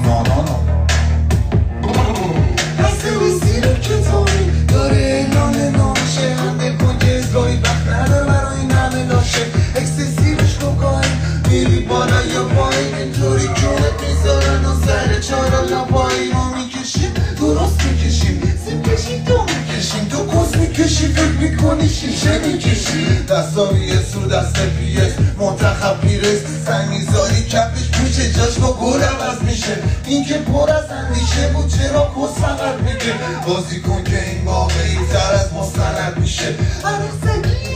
نا نا نا. هسته ویسی رو کتابی داره اعلانه نامشه، همه کن که ازگاهی وقت نداره برای این همه لاشه. اکسسیوش رو گاهی میری بالا یا پایین، اینطوری کنت میذارن و سر چارا لپایی. ما میکشیم درست میکشیم، سیم کشیم تو میکشیم، تو کس میکشی فکر میکنی شیشه میکشی. دستاویه سو دست پیس منتخب پیرس، سنگ میذاری کفش میشه جاش با گل عوض میشه. این که پر از اندیشه بود چرا کس فقط میگه، بازی کن که این واقعی تر از مستند میشه. عرق سگی